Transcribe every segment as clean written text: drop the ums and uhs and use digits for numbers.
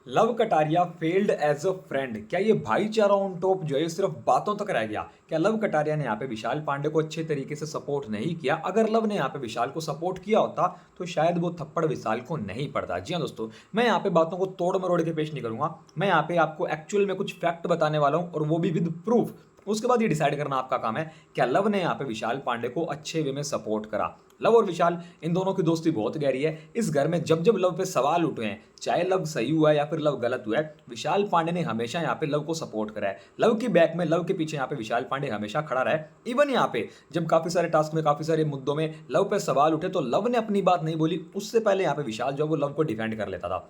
Love Kataria failed as a friend. क्या ये भाईचारा ऑन टॉप जो है ये सिर्फ बातों तक रह गया? क्या लव कटारिया ने यहाँ पे विशाल पांडे को अच्छे तरीके से सपोर्ट नहीं किया? अगर लव ने यहाँ पे विशाल को सपोर्ट किया होता तो शायद वो थप्पड़ विशाल को नहीं पड़ता। जी हाँ दोस्तों, मैं यहाँ पे बातों को तोड़ मरोड़ के पेश नहीं करूंगा। मैं यहाँ पे आपको एक्चुअल में कुछ फैक्ट बताने वाला हूँ और वो भी विद प्रूफ। उसके बाद ये डिसाइड करना आपका काम है क्या लव ने यहाँ पे विशाल पांडे को अच्छे वे में सपोर्ट करा। लव और विशाल इन दोनों की दोस्ती बहुत गहरी है। इस घर में जब जब लव पे सवाल उठे हैं, चाहे लव सही हुआ है या फिर लव गलत हुआ है, विशाल पांडे ने हमेशा यहाँ पे लव को सपोर्ट करा है। लव की बैक में, लव के पीछे यहाँ पे विशाल पांडे हमेशा खड़ा रहा है। इवन यहाँ पे जब काफी सारे टास्क में, काफी सारे मुद्दों में लव पे सवाल उठे तो लव ने अपनी बात नहीं बोली, उससे पहले यहाँ पे विशाल जो वो लव को डिफेंड कर लेता था।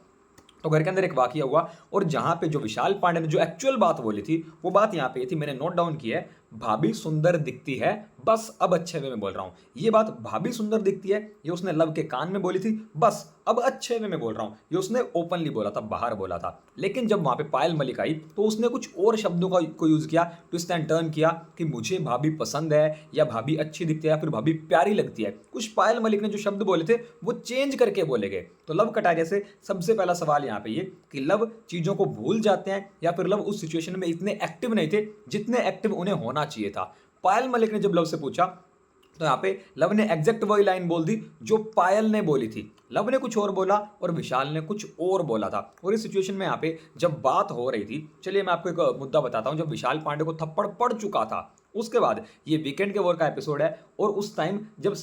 तो घर के अंदर एक वाकया हुआ और जहां पे जो विशाल पांडे ने जो एक्चुअल बात बोली थी वो बात यहाँ पे थी, मैंने नोट डाउन की है। भाभी सुंदर दिखती है, बस अब अच्छे वे में बोल रहा हूं। ये बात भाभी सुंदर दिखती है ये उसने लव के कान में बोली थी, बस अब अच्छे वे में बोल रहा हूं, ये उसने ओपनली बोला था, बाहर बोला था। लेकिन जब वहां पे पायल मलिक आई तो उसने कुछ और शब्दों को यूज किया, ट्विस्ट एंड टर्न किया कि मुझे भाभी पसंद है या भाभी अच्छी दिखती है या फिर भाभी प्यारी लगती है। कुछ पायल मलिक ने जो शब्द बोले थे वो चेंज करके बोले गए। तो लव कटारिया से सबसे पहला सवाल यहाँ पे ये कि लव चीजों को भूल जाते हैं या फिर लव उस सिचुएशन में इतने एक्टिव नहीं थे जितने एक्टिव उन्हें होना चाहिए था। पायल मलिक ने जब लव से पूछा तो यहां पे लव ने एग्जैक्ट वही लाइन बोल दी जो पायल ने बोली थी। लव ने कुछ और बोला और विशाल ने कुछ और बोला था। और इस सिचुएशन में यहां पे जब बात हो रही थी, चलिए मैं आपको एक मुद्दा बताता हूं। जब विशाल पांडे को थप्पड़ पड़ चुका था उसके बाद ये वीकेंड के वॉर का एपिसोड है और उस टाइम जब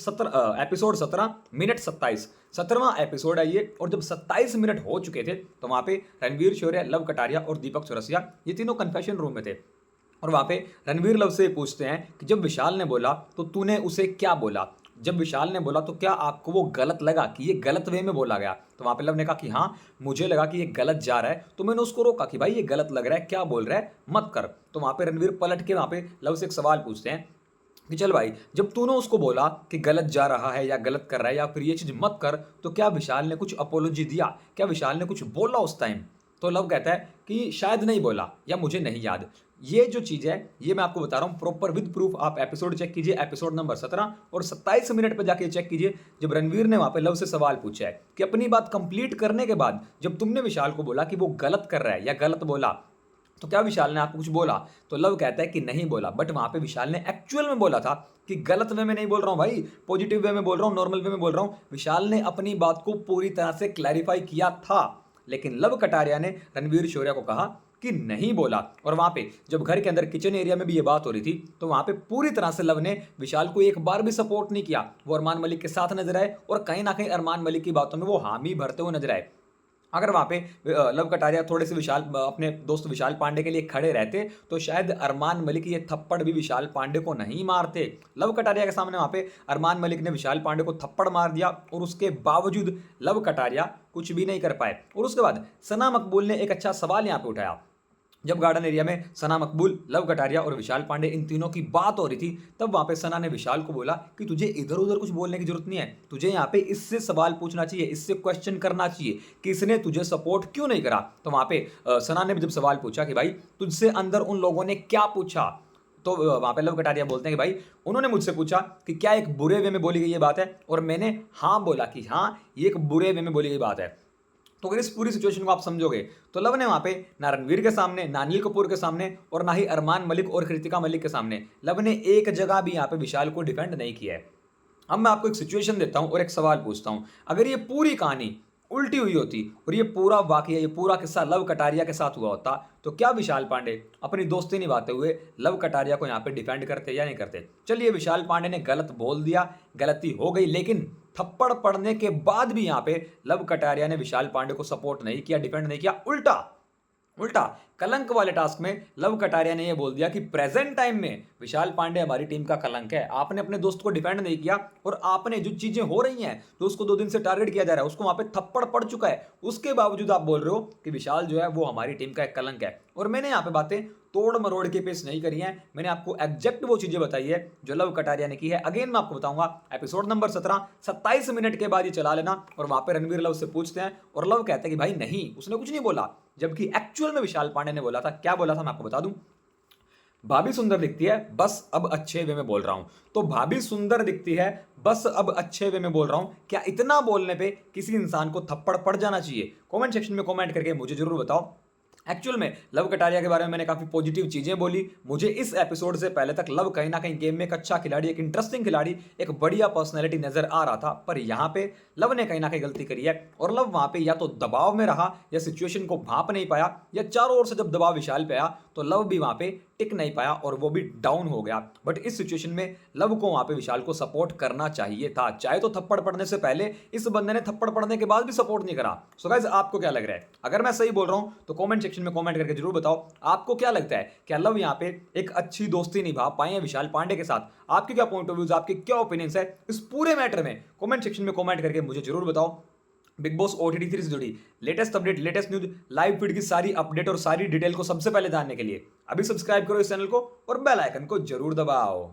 एपिसोड 17 मिनट 27 17वां एपिसोड है ये, और जब 27 मिनट हो चुके थे तो वहां पे रणवीर शौर्य, लव कटारिया और दीपक चौरसिया ये तीनों कन्फेशन रूम में थे। और वहां पे रणवीर लव से पूछते हैं कि जब विशाल ने बोला तो तूने उसे क्या बोला? जब विशाल ने बोला तो क्या आपको वो गलत लगा कि ये गलत वे में बोला गया? तो वहां पे लव ने कहा कि हाँ मुझे लगा कि ये गलत जा रहा है, तो मैंने उसको रोका कि भाई ये गलत लग रहा है, क्या बोल रहा है, मत कर। तो वहां पे रणवीर पलट के वहां पे लव से एक सवाल पूछते हैं कि चल भाई, जब तूने उसको बोला कि गलत जा रहा है या गलत कर रहा है या फिर ये चीज मत कर, तो क्या विशाल ने कुछ अपोलॉजी दिया, क्या विशाल ने कुछ बोला उस टाइम? तो लव कहता है कि शायद नहीं बोला या मुझे नहीं याद। ये जो चीज है ये मैं आपको बता रहा हूं प्रॉपर विद प्रूफ। आप एपिसोड चेक कीजिए, एपिसोड नंबर 17 और 27 मिनट पे जाके चेक कीजिए। जब रणवीर ने वहां पे लव से सवाल पूछा है कि अपनी बात कंप्लीट करने के बाद जब तुमने विशाल को बोला कि वो गलत कर रहा है या गलत बोला, तो क्या विशाल ने आपको कुछ बोला? तो लव कहता है कि नहीं बोला, बट वहां पे विशाल ने एक्चुअल में बोला था कि गलत वे में नहीं बोल रहा हूं भाई, पॉजिटिव वे में बोल रहा हूं, नॉर्मल वे में बोल रहा हूं। विशाल ने अपनी बात को पूरी तरह से क्लैरिफाई किया था। लेकिन लव कटारिया ने रणवीर शौर्य को कहा कि नहीं बोला। और वहां पे जब घर के अंदर किचन एरिया में भी ये बात हो रही थी तो वहां पे पूरी तरह से लव ने विशाल को एक बार भी सपोर्ट नहीं किया। वो अरमान मलिक के साथ नजर आए और कहीं ना कहीं अरमान मलिक की बातों में वो हामी भरते हुए नजर आए। अगर वहां पे लव कटारिया थोड़े से विशाल अपने दोस्त विशाल पांडे के लिए खड़े रहते तो शायद अरमान मलिक ये थप्पड़ भी विशाल पांडे को नहीं मारते। लव कटारिया के सामने वहां पे अरमान मलिक ने विशाल पांडे को थप्पड़ मार दिया और उसके बावजूद लव कटारिया कुछ भी नहीं कर पाए। और उसके बाद सना मकबूल ने एक अच्छा सवाल यहाँ पे उठाया। जब गार्डन एरिया में सना मकबूल, लव कटारिया और विशाल पांडे इन तीनों की बात हो रही थी, तब वहां पे सना ने विशाल को बोला कि तुझे इधर उधर कुछ बोलने की जरूरत नहीं है, तुझे यहाँ पे इससे सवाल पूछना चाहिए, इससे क्वेश्चन करना चाहिए कि इसने तुझे सपोर्ट क्यों नहीं करा। तो वहां पे सना ने जब सवाल पूछा कि भाई तुझसे अंदर उन लोगों ने क्या पूछा, तो वहां पे लव कटारिया बोलते हैं कि भाई उन्होंने मुझसे पूछा कि क्या एक बुरे वे में बोली गई ये बात है, और मैंने हाँ बोला कि हाँ ये एक बुरे वे में बोली गई बात है। तो अगर इस पूरी सिचुएशन को आप समझोगे तो लव ने वहां पे ना रणवीर के सामने, ना अनिल कपूर के सामने और ना ही अरमान मलिक और कृतिका मलिक के सामने लव ने एक जगह भी यहाँ पे विशाल को डिफेंड नहीं किया है। अब मैं आपको एक सिचुएशन देता हूं और एक सवाल पूछता हूं, अगर ये पूरी कहानी उल्टी हुई होती और ये पूरा वाकया, ये पूरा किस्सा लव कटारिया के साथ हुआ होता, तो क्या विशाल पांडे अपनी दोस्ती निभाते हुए लव कटारिया को यहाँ पे डिफेंड करते या नहीं करते? चलिए विशाल पांडे ने गलत बोल दिया, गलती हो गई, लेकिन थप्पड़ पड़ने के बाद भी यहाँ पे लव कटारिया ने विशाल पांडे को सपोर्ट नहीं किया, डिफेंड नहीं किया। उल्टा उल्टा कलंक वाले टास्क में लव कटारिया ने यह बोल दिया कि प्रेजेंट टाइम में विशाल पांडे हमारी टीम का कलंक है। आपने अपने दोस्त को डिफेंड नहीं किया और आपने जो चीजें हो रही हैं, जो उसको 2 दिन से टारगेट किया जा रहा है, उसको वहां पे थप्पड़ पड़ चुका है, उसके बावजूद आप बोल रहे हो कि विशाल जो है वो हमारी टीम का एक कलंक है। और मैंने यहाँ पे बातें तोड़ मरोड़ के पेश नहीं करी हैं, मैंने आपको एग्जैक्ट वो चीजें बताई है जो लव कटारिया ने की है। अगेन मैं आपको बताऊंगा एपिसोड नंबर 17 27 मिनट के बाद ये चला लेना। और वहां पे रणवीर लव से पूछते हैं और लव कहते हैं कि भाई नहीं, उसने कुछ नहीं बोला, जबकि एक्चुअल में विशाल पांडे ने बोला था। क्या बोला था मैं आपको बता दूं। भाभी सुंदर दिखती है, बस अब अच्छे वे में बोल रहा हूं। तो भाभी सुंदर दिखती है, बस अब अच्छे वे में बोल रहा हूं। क्या इतना बोलने पे किसी इंसान को थप्पड़ पड़ जाना चाहिए? कमेंट सेक्शन में कमेंट करके मुझे जरूर बताओ। एक्चुअल में लव कटारिया के बारे में मैंने काफी पॉजिटिव चीजें बोली। मुझे इस एपिसोड से पहले तक लव कहीं ना कहीं गेम में एक अच्छा खिलाड़ी, एक इंटरेस्टिंग खिलाड़ी, एक बढ़िया पर्सनैलिटी नजर आ रहा था, पर यहां पे लव ने कहीं ना कहीं गलती करी है। और लव वहां पे या तो दबाव में रहा, या सिचुएशन को भांप नहीं पाया, या चारों ओर से जब दबाव विशाल पे आया तो लव भी वहां पे टिक नहीं पाया और वो भी डाउन हो गया। बट इस सिचुएशन में लव को वहां पे विशाल को सपोर्ट करना चाहिए था। चाहे तो थप्पड़ पड़ने से पहले, इस बंदे ने थप्पड़ पड़ने के बाद भी सपोर्ट नहीं करा। सो गाइस, आपको क्या लग रहा है? अगर मैं सही बोल रहा हूं तो कमेंट सेक्शन में कमेंट करके जरूर बताओ। आपको क्या लगता है, क्या लव यहां पे एक अच्छी दोस्ती निभा पाए हैं विशाल पांडे के साथ? आपके क्या पॉइंट ऑफ व्यूज, आपके क्या ओपिनियंस है इस पूरे मैटर में? कमेंट सेक्शन में कमेंट करके मुझे जरूर बताओ। बिग बॉस ओटीटी 3 से जुड़ी latest update, latest news, live feed की सारी अपडेट और सारी डिटेल को सबसे पहले जानने के लिए अभी सब्सक्राइब करो इस चैनल को और बेल आइकन को जरूर दबाओ।